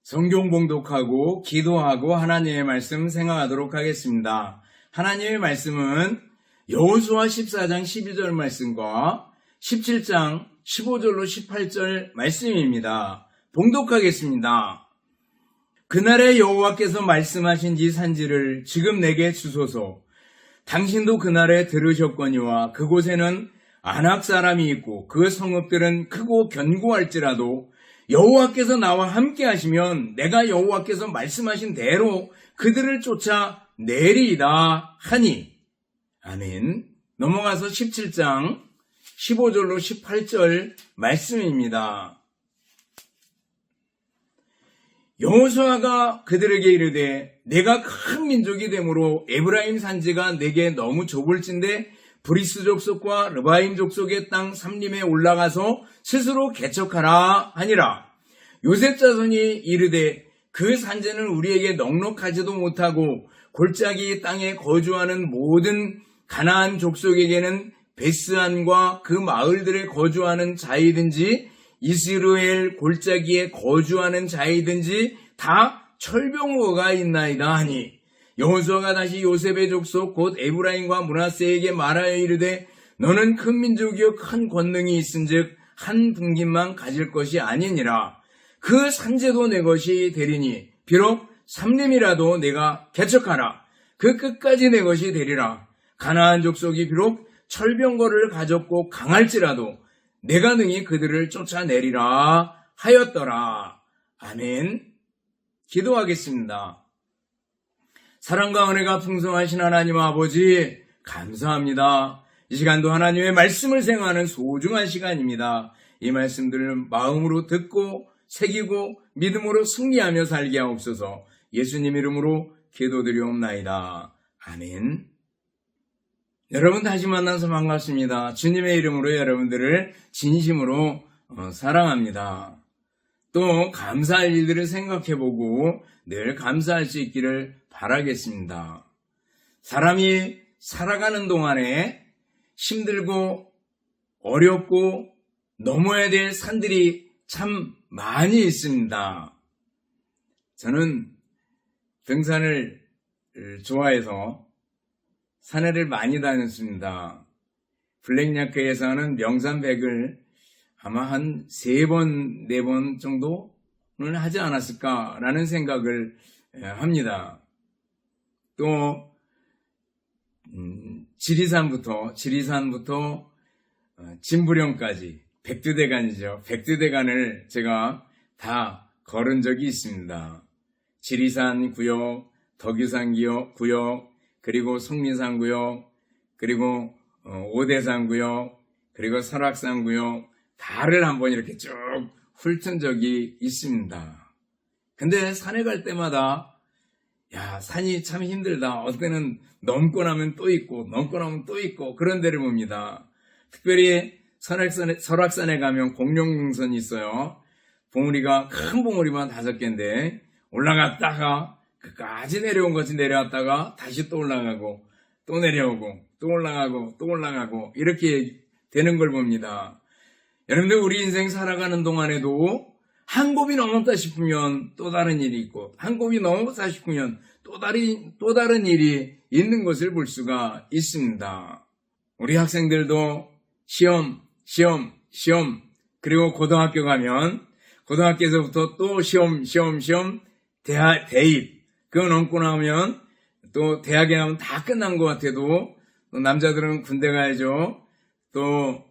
성경 봉독하고 기도하고 하나님의 말씀 생각하도록 하겠습니다. 하나님의 말씀은 여호수아 14장 12절 말씀과 17장 15절로 18절 말씀입니다. 봉독하겠습니다. 그날에 여호와께서 말씀하신 이 산지를 지금 내게 주소서. 당신도 그날에 들으셨거니와 그곳에는 아낙 사람이 있고 그 성읍들은 크고 견고할지라도 여호와께서 나와 함께 하시면 내가 여호와께서 말씀하신 대로 그들을 쫓아 내리이다 하니. 아멘. 넘어가서 17장 15절로 18절 말씀입니다. 여호수아가 그들에게 이르되 내가 큰 민족이 되므로 에브라임 산지가 내게 너무 좁을진데 브리스 족속과 르바임 족속의 땅 삼림에 올라가서 스스로 개척하라 하니라. 요셉 자손이 이르되 그 산지는 우리에게 넉넉하지도 못하고 골짜기 땅에 거주하는 모든 가나안 족속에게는 베스안과 그 마을들에 거주하는 자이든지 이스라엘 골짜기에 거주하는 자이든지 다 철병거가 있나이다 하니. 여호수아가 다시 요셉의 족속 곧 에브라임과 므낫세에게 말하여 이르되 너는 큰 민족이요 큰 권능이 있은즉 한 분깃만 가질 것이 아니니라. 그 산지도 내 것이 되리니 비록 삼림이라도 내가 개척하라. 그 끝까지 내 것이 되리라. 가나안 족속이 비록 철병거를 가졌고 강할지라도 내가 능히 그들을 쫓아내리라 하였더라. 아멘. 기도하겠습니다. 사랑과 은혜가 풍성하신 하나님 아버지 감사합니다. 이 시간도 하나님의 말씀을 생각하는 소중한 시간입니다. 이 말씀들을 마음으로 듣고 새기고 믿음으로 승리하며 살게 하옵소서. 예수님 이름으로 기도드리옵나이다. 아멘. 여러분 다시 만나서 반갑습니다. 주님의 이름으로 여러분들을 진심으로 사랑합니다. 또 감사할 일들을 생각해보고 늘 감사할 수 있기를 바라겠습니다. 사람이 살아가는 동안에 힘들고 어렵고 넘어야 될 산들이 참 많이 있습니다. 저는 등산을 좋아해서 산에를 많이 다녔습니다. 블랙야크에서는 명산100을 아마 한 3번, 4번 정도는 하지 않았을까라는 생각을 합니다. 또 지리산부터 진부령까지 백두대간이죠. 백두대간을 제가 다 걸은 적이 있습니다. 지리산 구역, 덕유산 구역, 그리고 속리산 구역, 그리고 오대산 구역, 그리고 설악산 구역 다를 한번 이렇게 쭉 훑은 적이 있습니다. 근데 산에 갈 때마다 산이 참 힘들다. 어떨 때는 넘고 나면 또 있고 넘고 나면 또 있고 그런 데를 봅니다. 특별히 설악산에 가면 공룡능선이 있어요. 봉우리가 큰 봉우리만 5개인데 올라갔다가 끝까지 내려온 것이 내려왔다가 다시 또 올라가고 또 내려오고 또 올라가고 또 올라가고 이렇게 되는 걸 봅니다. 여러분들 우리 인생 살아가는 동안에도 한 곱이 넘었다 싶으면 또 다른 일이 있고 한 곱이 넘었다 싶으면 또 다른 일이 있는 것을 볼 수가 있습니다. 우리 학생들도 시험 그리고 고등학교 가면 고등학교에서부터 또 시험 대입 그거 넘고 나면 또 대학에 가면 다 끝난 것 같아도 또 남자들은 군대 가야죠. 또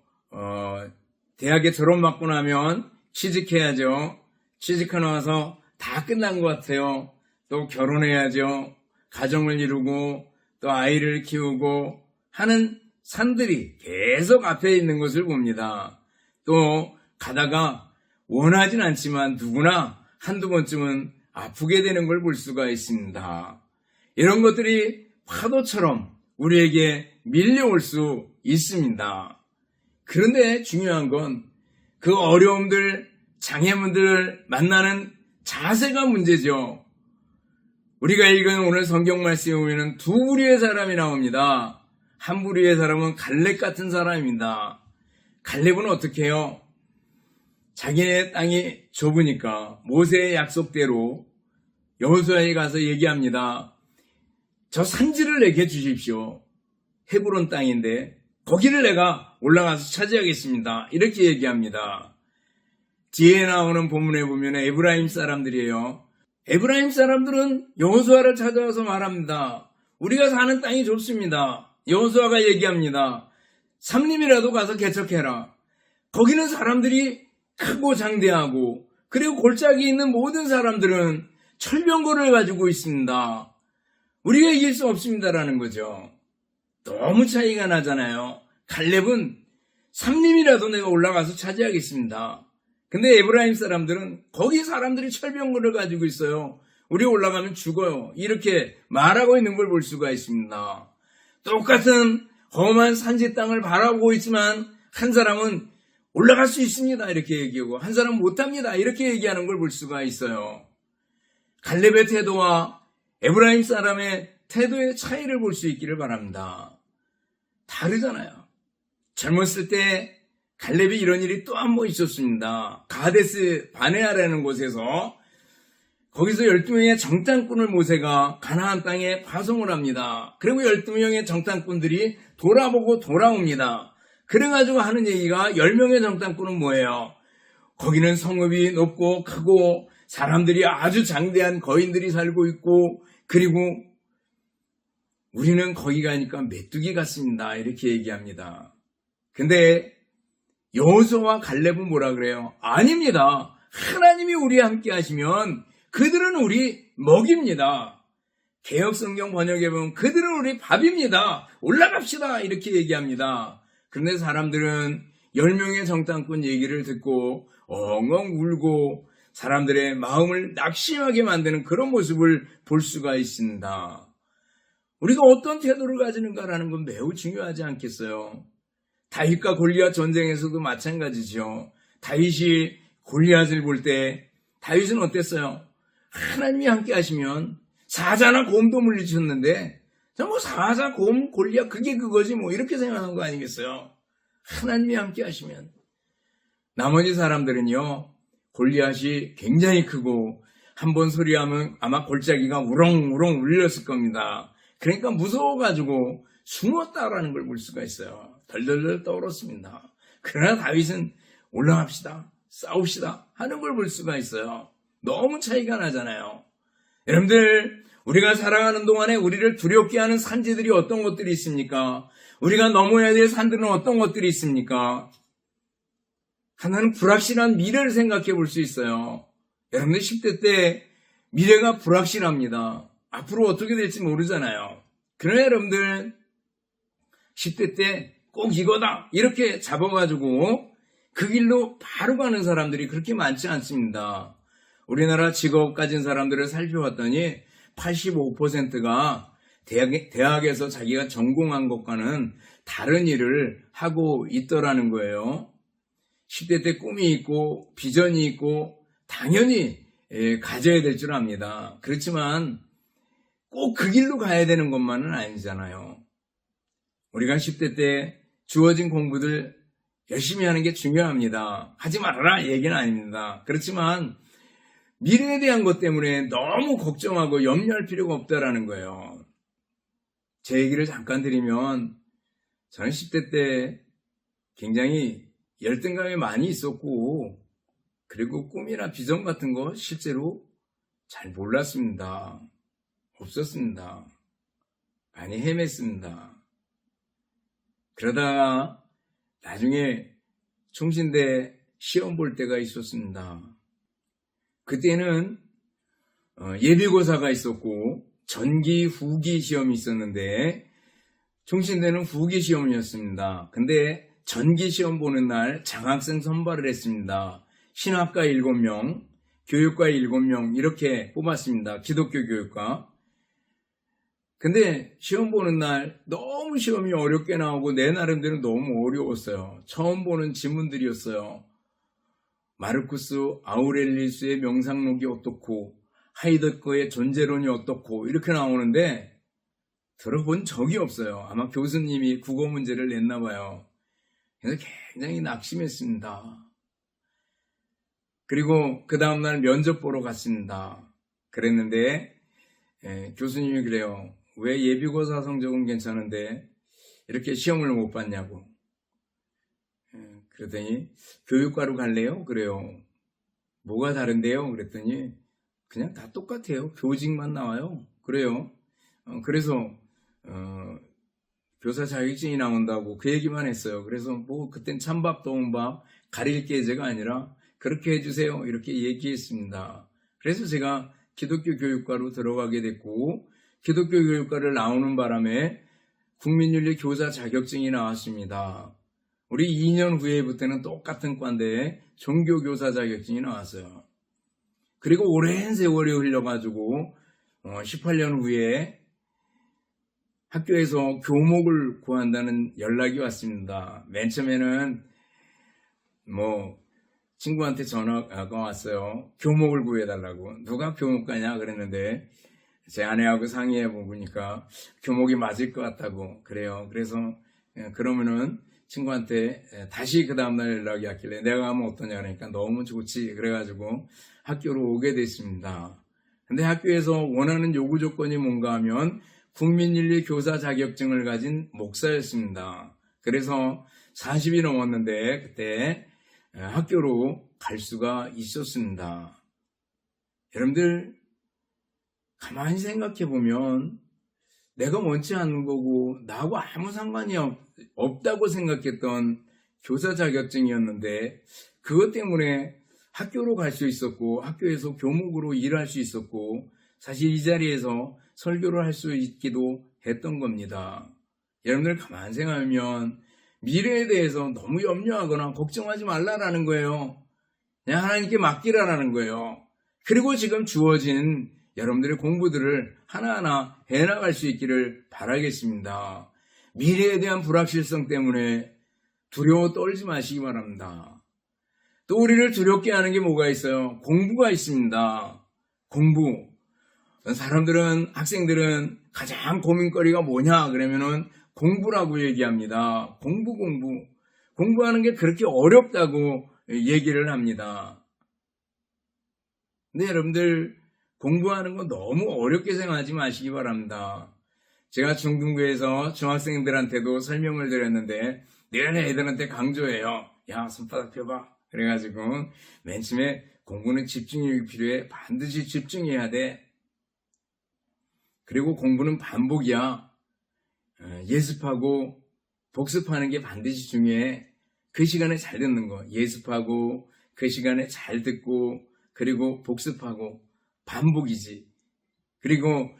대학에 졸업 맞고 나면 취직해야죠. 취직하고 나서 다 끝난 것 같아요. 또 결혼해야죠. 가정을 이루고 또 아이를 키우고 하는 산들이 계속 앞에 있는 것을 봅니다. 또 가다가 원하진 않지만 누구나 한두 번쯤은 아프게 되는 걸 볼 수가 있습니다. 이런 것들이 파도처럼 우리에게 밀려올 수 있습니다. 그런데 중요한 건 그 어려움들, 장애물들을 만나는 자세가 문제죠. 우리가 읽은 오늘 성경 말씀에 보면 두 부류의 사람이 나옵니다. 한 부류의 사람은 갈렙 같은 사람입니다. 갈렙은 어떻게 해요? 자기네 땅이 좁으니까 모세의 약속대로 여호수아에 가서 얘기합니다. 저 산지를 내게 주십시오. 헤브론 땅인데 거기를 내가 올라가서 차지하겠습니다. 이렇게 얘기합니다. 뒤에 나오는 본문에 보면 에브라임 사람들이에요. 에브라임 사람들은 여호수아를 찾아와서 말합니다. 우리가 사는 땅이 좁습니다. 여호수아가 얘기합니다. 삼림이라도 가서 개척해라. 거기는 사람들이 크고 장대하고 그리고 골짜기에 있는 모든 사람들은 철병거를 가지고 있습니다. 우리가 이길 수 없습니다라는 거죠. 너무 차이가 나잖아요. 갈렙은 삼림이라도 내가 올라가서 차지하겠습니다. 근데 에브라임 사람들은 거기 사람들이 철병거를 가지고 있어요. 우리 올라가면 죽어요. 이렇게 말하고 있는 걸 볼 수가 있습니다. 똑같은 험한 산지 땅을 바라보고 있지만 한 사람은 올라갈 수 있습니다. 이렇게 얘기하고 한 사람은 못합니다. 이렇게 얘기하는 걸 볼 수가 있어요. 갈렙의 태도와 에브라임 사람의 태도의 차이를 볼 수 있기를 바랍니다. 다르잖아요. 젊었을 때 갈렙이 이런 일이 또 한 번 있었습니다. 가데스 바네아라는 곳에서 거기서 12명의 정탐꾼을 모세가 가나안 땅에 파송을 합니다. 그리고 12명의 정탐꾼들이 돌아보고 돌아옵니다. 그래가지고 하는 얘기가 10명의 정탐꾼은 뭐예요? 거기는 성읍이 높고 크고 사람들이 아주 장대한 거인들이 살고 있고 그리고 우리는 거기 가니까 메뚜기 같습니다. 이렇게 얘기합니다. 근데 여호수아와 갈렙은 뭐라 그래요? 아닙니다. 하나님이 우리와 함께 하시면 그들은 우리 먹입니다. 개역성경 번역에 보면 그들은 우리 밥입니다. 올라갑시다. 이렇게 얘기합니다. 그런데 사람들은 10명의 정탐꾼 얘기를 듣고 엉엉 울고 사람들의 마음을 낙심하게 만드는 그런 모습을 볼 수가 있습니다. 우리가 어떤 태도를 가지는가라는 건 매우 중요하지 않겠어요? 다윗과 골리앗 전쟁에서도 마찬가지죠. 다윗이 골리앗을 볼 때 다윗은 어땠어요? 하나님이 함께 하시면 사자나 곰도 물리쳤는데 뭐 사자, 곰, 골리앗 그게 그거지 뭐 이렇게 생각하는 거 아니겠어요? 하나님이 함께 하시면. 나머지 사람들은요. 골리앗이 굉장히 크고 한 번 소리하면 아마 골짜기가 우렁우렁 울렸을 겁니다. 그러니까 무서워가지고 숨었다라는 걸 볼 수가 있어요. 덜덜덜 떠오르습니다. 그러나 다윗은 올라갑시다. 싸웁시다. 하는 걸 볼 수가 있어요. 너무 차이가 나잖아요. 여러분들 우리가 살아가는 동안에 우리를 두렵게 하는 산지들이 어떤 것들이 있습니까? 우리가 넘어야 될 산들은 어떤 것들이 있습니까? 하나는 불확실한 미래를 생각해 볼 수 있어요. 여러분들 10대 때 미래가 불확실합니다. 앞으로 어떻게 될지 모르잖아요. 그러나 여러분들 10대 때 꼭 이거다 이렇게 잡아가지고 그 길로 바로 가는 사람들이 그렇게 많지 않습니다. 우리나라 직업 가진 사람들을 살펴봤더니 85%가 대학에서 자기가 전공한 것과는 다른 일을 하고 있더라는 거예요. 10대 때 꿈이 있고 비전이 있고 당연히 가져야 될 줄 압니다. 그렇지만 꼭 그 길로 가야 되는 것만은 아니잖아요. 우리가 10대 때 주어진 공부들 열심히 하는 게 중요합니다. 하지 말아라 얘기는 아닙니다. 그렇지만 미래에 대한 것 때문에 너무 걱정하고 염려할 필요가 없다라는 거예요. 제 얘기를 잠깐 드리면 저는 10대 때 굉장히 열등감이 많이 있었고 그리고 꿈이나 비전 같은 거 실제로 잘 몰랐습니다. 없었습니다. 많이 헤맸습니다. 그러다가 나중에 총신대 시험 볼 때가 있었습니다. 그때는 예비고사가 있었고 전기, 후기 시험이 있었는데 총신대는 후기 시험이었습니다. 근데 전기 시험 보는 날 장학생 선발을 했습니다. 신학과 7명, 교육과 7명 이렇게 뽑았습니다. 기독교 교육과. 근데 시험 보는 날 너무 시험이 어렵게 나오고 내 나름대로 너무 어려웠어요. 처음 보는 지문들이었어요. 마르쿠스 아우렐리우스의 명상록이 어떻고 하이데거의 존재론이 어떻고 이렇게 나오는데 들어본 적이 없어요. 아마 교수님이 국어 문제를 냈나 봐요. 그래서 굉장히 낙심했습니다. 그리고 그 다음날 면접 보러 갔습니다. 그랬는데 교수님이 그래요. 왜 예비고사 성적은 괜찮은데 이렇게 시험을 못 봤냐고. 그랬더니 교육과로 갈래요? 그래요. 뭐가 다른데요? 그랬더니 그냥 다 똑같아요. 교직만 나와요. 그래요. 그래서 교사 자격증이 나온다고 그 얘기만 했어요. 그래서 뭐 그땐 찬밥 더운밥 가릴 계제가 아니라 그렇게 해주세요. 이렇게 얘기했습니다. 그래서 제가 기독교 교육과로 들어가게 됐고 기독교 교육과를 나오는 바람에 국민윤리 교사 자격증이 나왔습니다. 우리 2년 후에부터는 똑같은 과인데 종교교사 자격증이 나왔어요. 그리고 오랜 세월이 흘러가지고 18년 후에 학교에서 교목을 구한다는 연락이 왔습니다. 맨 처음에는 친구한테 전화가 왔어요. 교목을 구해달라고. 누가 교목가냐 그랬는데 제 아내하고 상의해 보니까 교목이 맞을 것 같다고. 그래요. 그래서 그러면은 친구한테 다시 그 다음날 연락이 왔길래 내가 가면 어떠냐 그러니까 너무 좋지. 그래가지고 학교로 오게 됐습니다. 근데 학교에서 원하는 요구 조건이 뭔가 하면 국민윤리 교사 자격증을 가진 목사였습니다. 그래서 40이 넘었는데 그때 학교로 갈 수가 있었습니다. 여러분들 가만히 생각해 보면 내가 원치 않는 거고 나하고 아무 상관이 없다고 생각했던 교사 자격증이었는데 그것 때문에 학교로 갈 수 있었고 학교에서 교목으로 일할 수 있었고 사실 이 자리에서 설교를 할 수 있기도 했던 겁니다. 여러분들 가만히 생각하면 미래에 대해서 너무 염려하거나 걱정하지 말라라는 거예요. 그냥 하나님께 맡기라라는 거예요. 그리고 지금 주어진 여러분들의 공부들을 하나하나 해나갈 수 있기를 바라겠습니다. 미래에 대한 불확실성 때문에 두려워 떨지 마시기 바랍니다. 또 우리를 두렵게 하는 게 뭐가 있어요? 공부가 있습니다. 공부. 사람들은, 학생들은 가장 고민거리가 뭐냐? 그러면은 공부라고 얘기합니다. 공부하는 게 그렇게 어렵다고 얘기를 합니다. 근데 여러분들, 공부하는 거 너무 어렵게 생각하지 마시기 바랍니다. 제가 중등부에서 중학생들한테도 설명을 드렸는데 늘 애들한테 강조해요. 야, 손바닥 펴봐. 그래가지고 맨 처음에 공부는 집중력이 필요해. 반드시 집중해야 돼. 그리고 공부는 반복이야. 예습하고 복습하는 게 반드시 중요해. 그 시간에 잘 듣는 거. 예습하고 그 시간에 잘 듣고 그리고 복습하고 반복이지. 그리고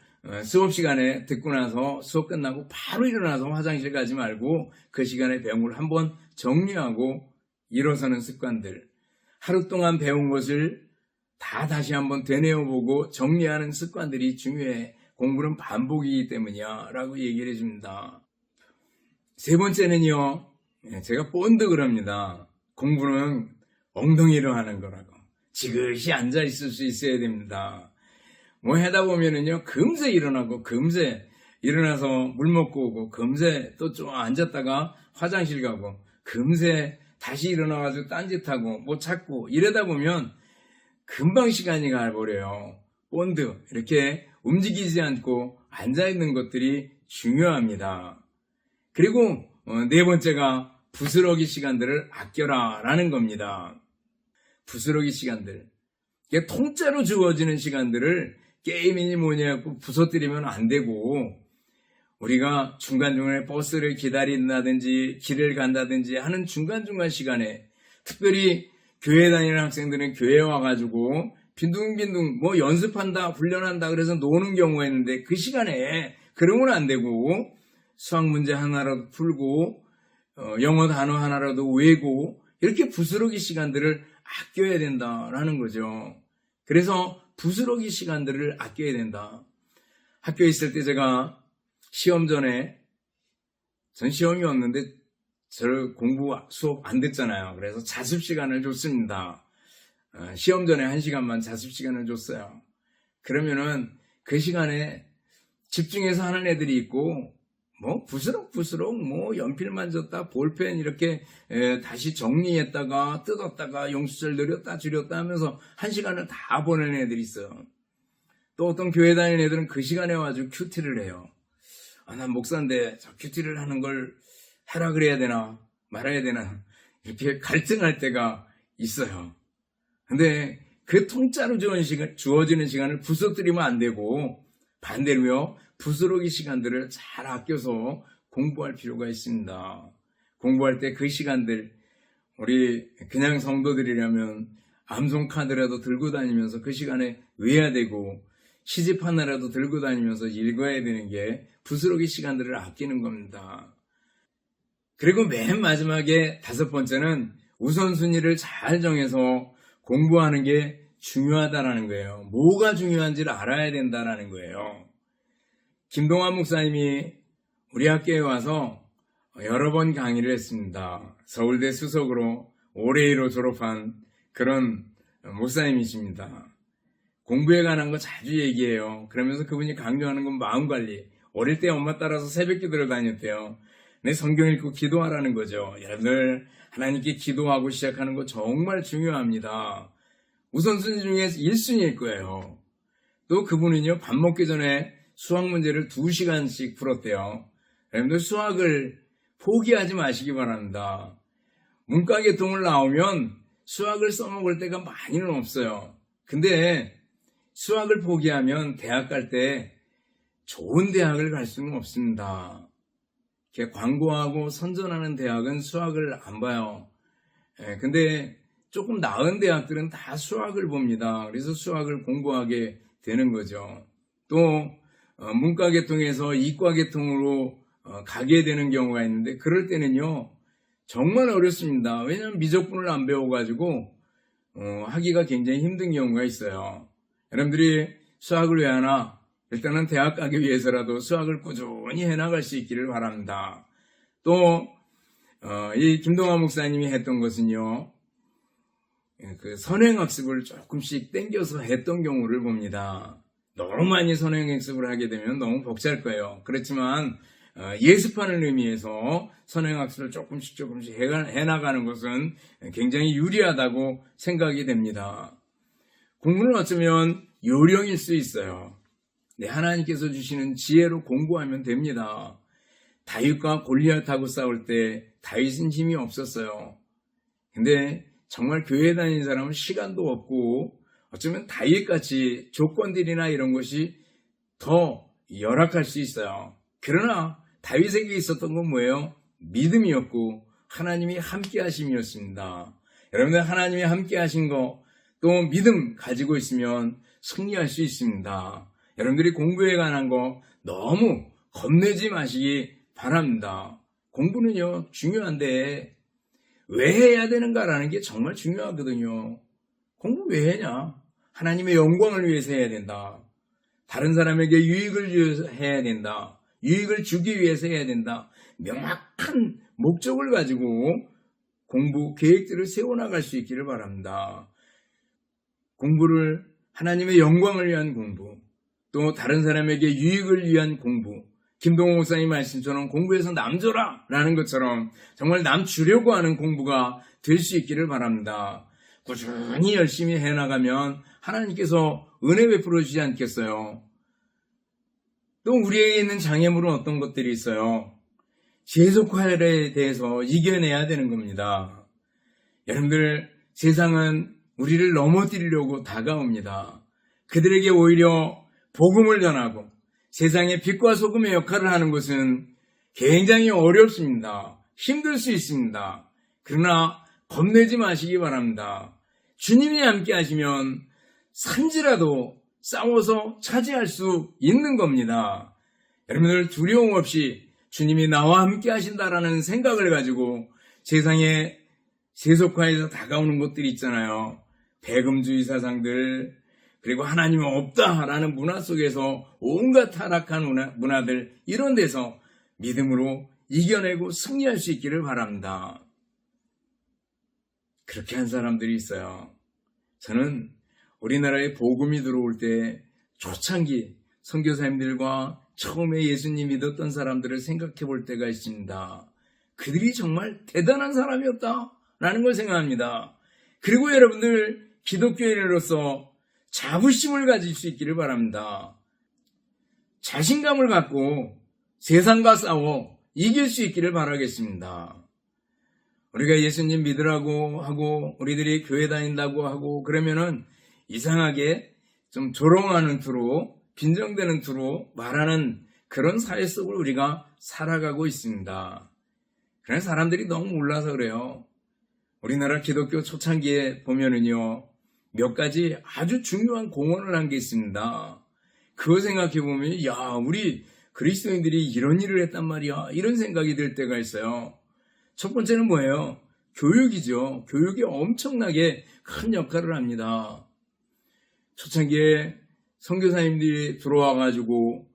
수업 시간에 듣고 나서 수업 끝나고 바로 일어나서 화장실 가지 말고 그 시간에 배운 걸 한번 정리하고 일어서는 습관들. 하루 동안 배운 것을 다 다시 한번 되뇌어보고 정리하는 습관들이 중요해. 공부는 반복이기 때문이야 라고 얘기를 해줍니다. 세 번째는요. 제가 본드 그럽니다. 공부는 엉덩이로 하는 거라고. 지그시 앉아있을 수 있어야 됩니다. 하다 보면은요, 금세 일어나고, 금세 일어나서 물 먹고 오고, 금세 또 좀 앉았다가 화장실 가고, 금세 다시 일어나가지고 딴짓하고, 뭐 찾고, 이러다 보면 금방 시간이 가버려요. 본드, 이렇게 움직이지 않고 앉아있는 것들이 중요합니다. 그리고 네 번째가 부스러기 시간들을 아껴라 라는 겁니다. 부스러기 시간들. 통짜로 주어지는 시간들을 게임이니 뭐냐고 부서뜨리면 안 되고 우리가 중간중간에 버스를 기다린다든지 길을 간다든지 하는 중간중간 시간에 특별히 교회 다니는 학생들은 교회에 와가지고 빈둥빈둥 연습한다 훈련한다 그래서 노는 경우가 있는데 그 시간에 그러면 안 되고 수학 문제 하나라도 풀고 영어 단어 하나라도 외고 이렇게 부스러기 시간들을 아껴야 된다라는 거죠. 그래서 부스러기 시간들을 아껴야 된다. 학교에 있을 때 제가 시험 전에 전 시험이 없는데 저 공부 수업 안 듣잖아요. 그래서 자습 시간을 줬습니다. 시험 전에 1시간만 자습 시간을 줬어요. 그러면은 그 시간에 집중해서 하는 애들이 있고 부스럭부스럭 연필만 줬다 볼펜 이렇게 다시 정리했다가 뜯었다가 용수철 늘렸다 줄였다 하면서 1시간을 다 보내는 애들이 있어요. 또 어떤 교회 다니는 애들은 그 시간에 와가지고 큐티를 해요. 난 목사인데 저 큐티를 하는 걸 하라 그래야 되나 말아야 되나 이렇게 갈등할 때가 있어요. 근데 그 통짜로 주어지는 시간을 부서뜨리면 안 되고 반대로요, 부스러기 시간들을 잘 아껴서 공부할 필요가 있습니다. 공부할 때 그 시간들, 우리 그냥 성도들이라면 암송카드라도 들고 다니면서 그 시간에 외워야 되고 시집 하나라도 들고 다니면서 읽어야 되는 게 부스러기 시간들을 아끼는 겁니다. 그리고 맨 마지막에 5번째는 우선순위를 잘 정해서 공부하는 게 중요하다라는 거예요. 뭐가 중요한지를 알아야 된다라는 거예요. 김동환 목사님이 우리 학교에 와서 여러 번 강의를 했습니다. 서울대 수석으로 올해로 졸업한 그런 목사님이십니다. 공부에 관한 거 자주 얘기해요. 그러면서 그분이 강조하는 건 마음관리. 어릴 때 엄마 따라서 새벽기도를 다녔대요. 내 성경 읽고 기도하라는 거죠. 여러분들 하나님께 기도하고 시작하는 거 정말 중요합니다. 우선순위 중에서 1순위일 거예요. 또 그분은요, 밥 먹기 전에 수학 문제를 2시간씩 풀었대요. 여러분들 수학을 포기하지 마시기 바랍니다. 문과계통을 나오면 수학을 써먹을 때가 많이는 없어요. 근데 수학을 포기하면 대학 갈 때 좋은 대학을 갈 수는 없습니다. 광고하고 선전하는 대학은 수학을 안 봐요. 근데 조금 나은 대학들은 다 수학을 봅니다. 그래서 수학을 공부하게 되는 거죠. 또 문과계통에서 이과계통으로 가게 되는 경우가 있는데 그럴 때는요 정말 어렵습니다. 왜냐하면 미적분을 안 배워가지고 하기가 굉장히 힘든 경우가 있어요. 여러분들이 수학을 왜 하나? 일단은 대학 가기 위해서라도 수학을 꾸준히 해나갈 수 있기를 바랍니다. 또 이 김동환 목사님이 했던 것은요, 그 선행학습을 조금씩 땡겨서 했던 경우를 봅니다. 너무 많이 선행학습을 하게 되면 너무 벅찰 거예요. 그렇지만 예습하는 의미에서 선행학습을 조금씩 해나가는 것은 굉장히 유리하다고 생각이 됩니다. 공부는 어쩌면 요령일 수 있어요. 하나님께서 주시는 지혜로 공부하면 됩니다. 다윗과 골리앗하고 싸울 때 다윗은 힘이 없었어요. 근데 정말 교회 다니는 사람은 시간도 없고 어쩌면 다윗같이 조건들이나 이런 것이 더 열악할 수 있어요. 그러나 다윗에게 있었던 건 뭐예요? 믿음이었고 하나님이 함께 하심이었습니다. 여러분들 하나님이 함께 하신 거 또 믿음 가지고 있으면 승리할 수 있습니다. 여러분들이 공부에 관한 거 너무 겁내지 마시기 바랍니다. 공부는요 중요한데 왜 해야 되는가라는 게 정말 중요하거든요. 공부 왜 해냐? 하나님의 영광을 위해서 해야 된다. 다른 사람에게 유익을 위해서 해야 된다. 유익을 주기 위해서 해야 된다. 명확한 목적을 가지고 공부 계획들을 세워나갈 수 있기를 바랍니다. 공부를 하나님의 영광을 위한 공부, 또 다른 사람에게 유익을 위한 공부, 김동호 목사님 말씀처럼 공부해서 남 줘라 라는 것처럼 정말 남 주려고 하는 공부가 될 수 있기를 바랍니다. 꾸준히 열심히 해나가면 하나님께서 은혜 베풀어 주지 않겠어요? 또 우리에게 있는 장애물은 어떤 것들이 있어요? 세속화에 대해서 이겨내야 되는 겁니다. 여러분들 세상은 우리를 넘어뜨리려고 다가옵니다. 그들에게 오히려 복음을 전하고 세상의 빛과 소금의 역할을 하는 것은 굉장히 어렵습니다. 힘들 수 있습니다. 그러나 겁내지 마시기 바랍니다. 주님이 함께 하시면 산지라도 싸워서 차지할 수 있는 겁니다. 여러분들 두려움 없이 주님이 나와 함께 하신다라는 생각을 가지고 세상에 세속화에서 다가오는 것들이 있잖아요. 배금주의 사상들, 그리고 하나님은 없다라는 문화 속에서 온갖 타락한 문화들, 이런 데서 믿음으로 이겨내고 승리할 수 있기를 바랍니다. 그렇게 한 사람들이 있어요. 저는 우리나라에 복음이 들어올 때 초창기 선교사님들과 처음에 예수님 믿었던 사람들을 생각해 볼 때가 있습니다. 그들이 정말 대단한 사람이었다라는 걸 생각합니다. 그리고 여러분들 기독교인으로서 자부심을 가질 수 있기를 바랍니다. 자신감을 갖고 세상과 싸워 이길 수 있기를 바라겠습니다. 우리가 예수님 믿으라고 하고 우리들이 교회 다닌다고 하고 그러면은 이상하게 좀 조롱하는 투로 빈정대는 투로 말하는 그런 사회 속을 우리가 살아가고 있습니다. 그런 사람들이 너무 몰라서 그래요. 우리나라 기독교 초창기에 보면은요, 몇 가지 아주 중요한 공헌을 한 게 있습니다. 그거 생각해 보면, 야, 우리 그리스도인들이 이런 일을 했단 말이야. 이런 생각이 들 때가 있어요. 첫 번째는 뭐예요? 교육이죠. 교육이 엄청나게 큰 역할을 합니다. 초창기에 선교사님들이 들어와가지고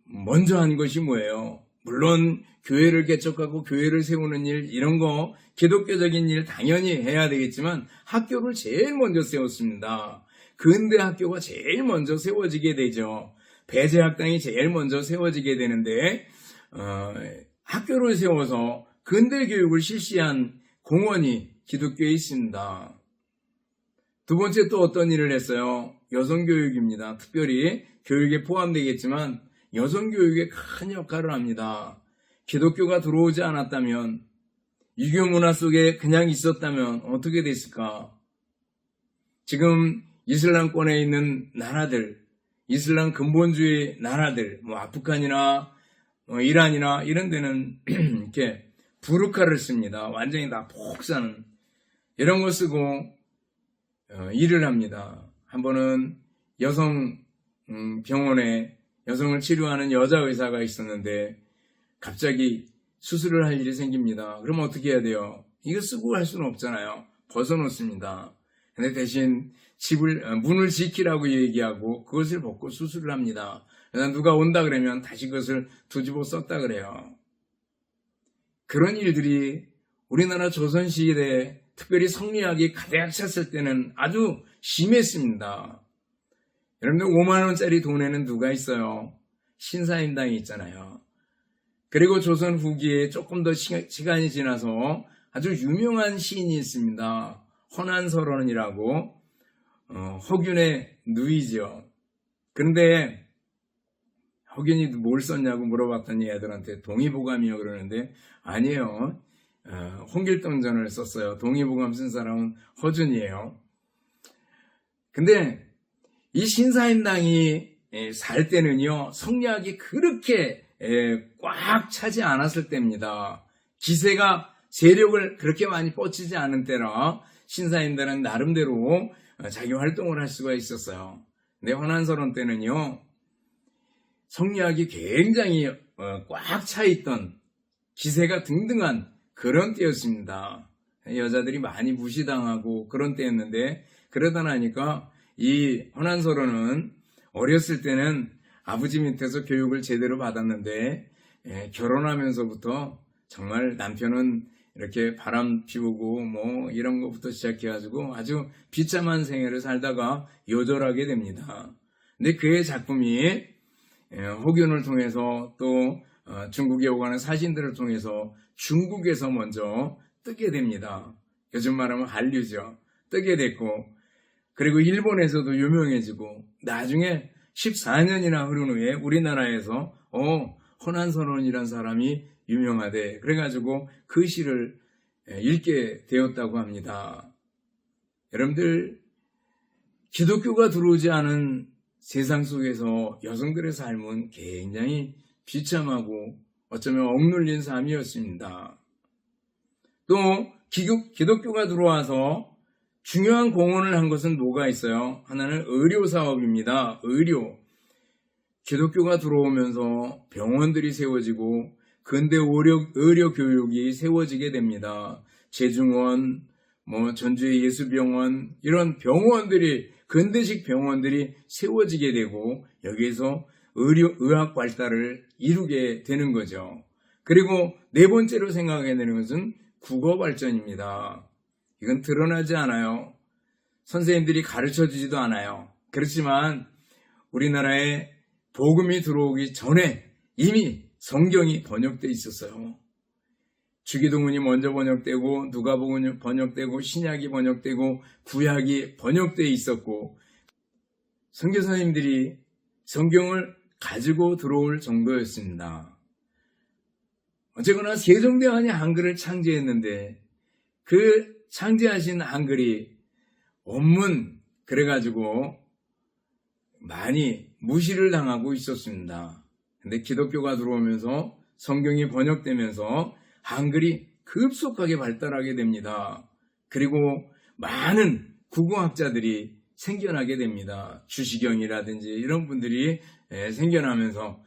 먼저 한 것이 뭐예요? 물론 교회를 개척하고 교회를 세우는 일 이런 거 기독교적인 일 당연히 해야 되겠지만 학교를 제일 먼저 세웠습니다. 근대 학교가 제일 먼저 세워지게 되죠. 배제학당이 제일 먼저 세워지게 되는데 학교를 세워서 근대 교육을 실시한 공헌이 기독교에 있습니다. 두 번째 또 어떤 일을 했어요? 여성교육입니다. 특별히 교육에 포함되겠지만 여성교육에 큰 역할을 합니다. 기독교가 들어오지 않았다면, 유교 문화 속에 그냥 있었다면 어떻게 됐을까? 지금 이슬람권에 있는 나라들, 이슬람 근본주의 나라들, 아프간이나 이란이나 이런 데는 이렇게 부르카를 씁니다. 완전히 다 폭사는 이런 거 쓰고 일을 합니다. 한 번은 여성 병원에 여성을 치료하는 여자 의사가 있었는데 갑자기 수술을 할 일이 생깁니다. 그럼 어떻게 해야 돼요? 이거 쓰고 할 수는 없잖아요. 벗어놓습니다. 근데 대신 문을 지키라고 얘기하고 그것을 벗고 수술을 합니다. 그래서 누가 온다 그러면 다시 그것을 뒤집어 썼다 그래요. 그런 일들이 우리나라 조선시대에 특별히 성리학이 가득 찼을 때는 아주 심했습니다. 여러분들 5만 원짜리 돈에는 누가 있어요? 신사임당이 있잖아요. 그리고 조선 후기에 조금 더 시간이 지나서 아주 유명한 시인이 있습니다. 헌안설원이라고 허균의 누이죠. 그런데 허균이 뭘 썼냐고 물어봤더니 애들한테 동의보감이요 그러는데 아니에요. 홍길동전을 썼어요. 동의보감 쓴 사람은 허준이에요. 근데 이 신사임당이 살 때는요, 성리학이 그렇게 꽉 차지 않았을 때입니다. 기세가 세력을 그렇게 많이 뻗치지 않은 때라 신사임당은 나름대로 자기 활동을 할 수가 있었어요. 근데 헌안설원 때는요, 성리학이 굉장히 꽉 차 있던 기세가 등등한 그런 때였습니다. 여자들이 많이 무시당하고 그런 때였는데 그러다 나니까 이 헌안설원은 어렸을 때는 아버지 밑에서 교육을 제대로 받았는데 결혼하면서부터 정말 남편은 이렇게 바람 피우고 이런 것부터 시작해가지고 아주 비참한 생애를 살다가 요절하게 됩니다. 근데 그의 작품이 허균을 통해서 또 중국에 오가는 사신들을 통해서 중국에서 먼저 뜨게 됩니다. 요즘 말하면 한류죠. 뜨게 됐고 그리고 일본에서도 유명해지고 나중에 14년이나 흐른 후에 우리나라에서 헌안설원이라는 사람이 유명하대. 그래가지고 그 시를 읽게 되었다고 합니다. 여러분들 기독교가 들어오지 않은 세상 속에서 여성들의 삶은 굉장히 비참하고 어쩌면 억눌린 삶이었습니다. 또 기독교가 들어와서 중요한 공헌을 한 것은 뭐가 있어요? 하나는 의료사업입니다. 의료. 기독교가 들어오면서 병원들이 세워지고 근대 의료 교육이 세워지게 됩니다. 제중원, 전주의 예수병원 이런 병원들이 근대식 병원들이 세워지게 되고 여기에서 의학 발달을 이루게 되는 거죠. 그리고 네 번째로 생각해야 되는 것은 국어 발전입니다. 이건 드러나지 않아요. 선생님들이 가르쳐 주지도 않아요. 그렇지만 우리나라의 복음이 들어오기 전에 이미 성경이 번역되어 있었어요. 주기도문이 먼저 번역되고 누가복음이 번역되고 신약이 번역되고 구약이 번역되어 있었고 선교사님들이 성경을 가지고 들어올 정도였습니다. 어쨌거나 세종대왕이 한글을 창제했는데 그 창제하신 한글이 원문 그래가지고 많이 무시를 당하고 있었습니다. 근데 기독교가 들어오면서 성경이 번역되면서 한글이 급속하게 발달하게 됩니다. 그리고 많은 국어학자들이 생겨나게 됩니다. 주시경이라든지 이런 분들이 생겨나면서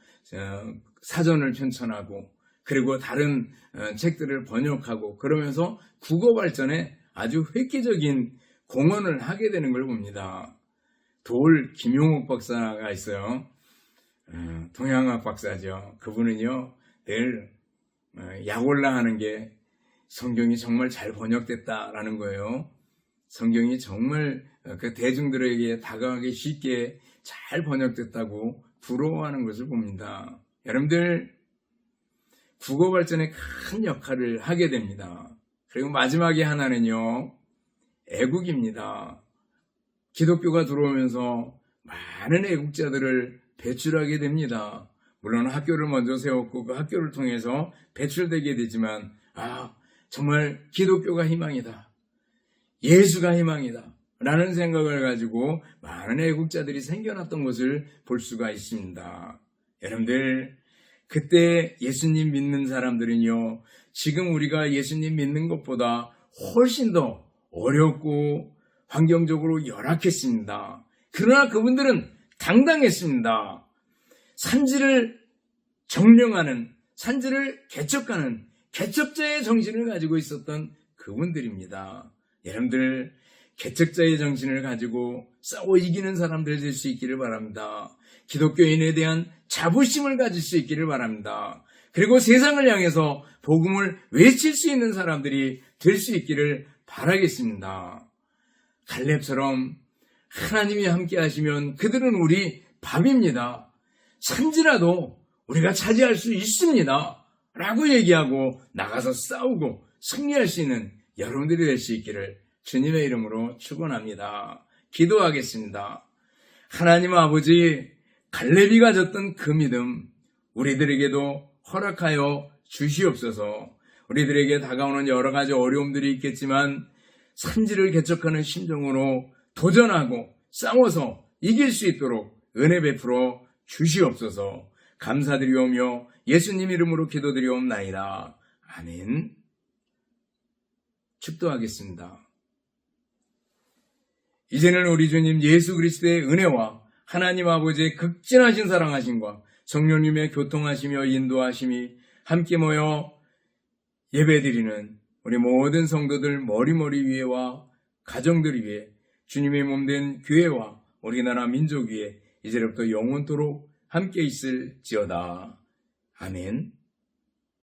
사전을 편찬하고 그리고 다른 책들을 번역하고 그러면서 국어 발전에 아주 획기적인 공헌을 하게 되는 걸 봅니다. 돌 김용옥 박사가 있어요. 동양학 박사죠. 그분은요 늘 약올라 하는 게 성경이 정말 잘 번역됐다라는 거예요. 성경이 정말 그 대중들에게 다가가기 쉽게 잘 번역됐다고 부러워하는 것을 봅니다. 여러분들 국어 발전에 큰 역할을 하게 됩니다. 그리고 마지막에 하나는요 애국입니다. 기독교가 들어오면서 많은 애국자들을 배출하게 됩니다. 물론 학교를 먼저 세웠고 그 학교를 통해서 배출되게 되지만 정말 기독교가 희망이다. 예수가 희망이다. 라는 생각을 가지고 많은 애국자들이 생겨났던 것을 볼 수가 있습니다. 여러분들 그때 예수님 믿는 사람들은요 지금 우리가 예수님 믿는 것보다 훨씬 더 어렵고 환경적으로 열악했습니다. 그러나 그분들은 당당했습니다. 산지를 정령하는, 산지를 개척하는 개척자의 정신을 가지고 있었던 그분들입니다. 여러분들 개척자의 정신을 가지고 싸워 이기는 사람들 될 수 있기를 바랍니다. 기독교인에 대한 자부심을 가질 수 있기를 바랍니다. 그리고 세상을 향해서 복음을 외칠 수 있는 사람들이 될 수 있기를 바라겠습니다. 갈렙처럼 하나님이 함께 하시면 그들은 우리 밥입니다. 산지라도 우리가 차지할 수 있습니다. 라고 얘기하고 나가서 싸우고 승리할 수 있는 여러분들이 될 수 있기를 주님의 이름으로 축원합니다. 기도하겠습니다. 하나님 아버지, 갈렙이 가졌던 그 믿음 우리들에게도 허락하여 주시옵소서. 우리들에게 다가오는 여러 가지 어려움들이 있겠지만 산지를 개척하는 심정으로 도전하고 싸워서 이길 수 있도록 은혜 베풀어 주시옵소서. 감사드리오며 예수님 이름으로 기도드리옵나이다. 아멘. 축도하겠습니다. 이제는 우리 주님 예수 그리스도의 은혜와 하나님 아버지의 극진하신 사랑하심과 성령님의 교통하시며 인도하심이 함께 모여 예배드리는 우리 모든 성도들 머리머리 위에와 가정들 위에 주님의 몸된 교회와 우리나라 민족 위에 이제부터 영원토록 함께 있을지어다. 아멘.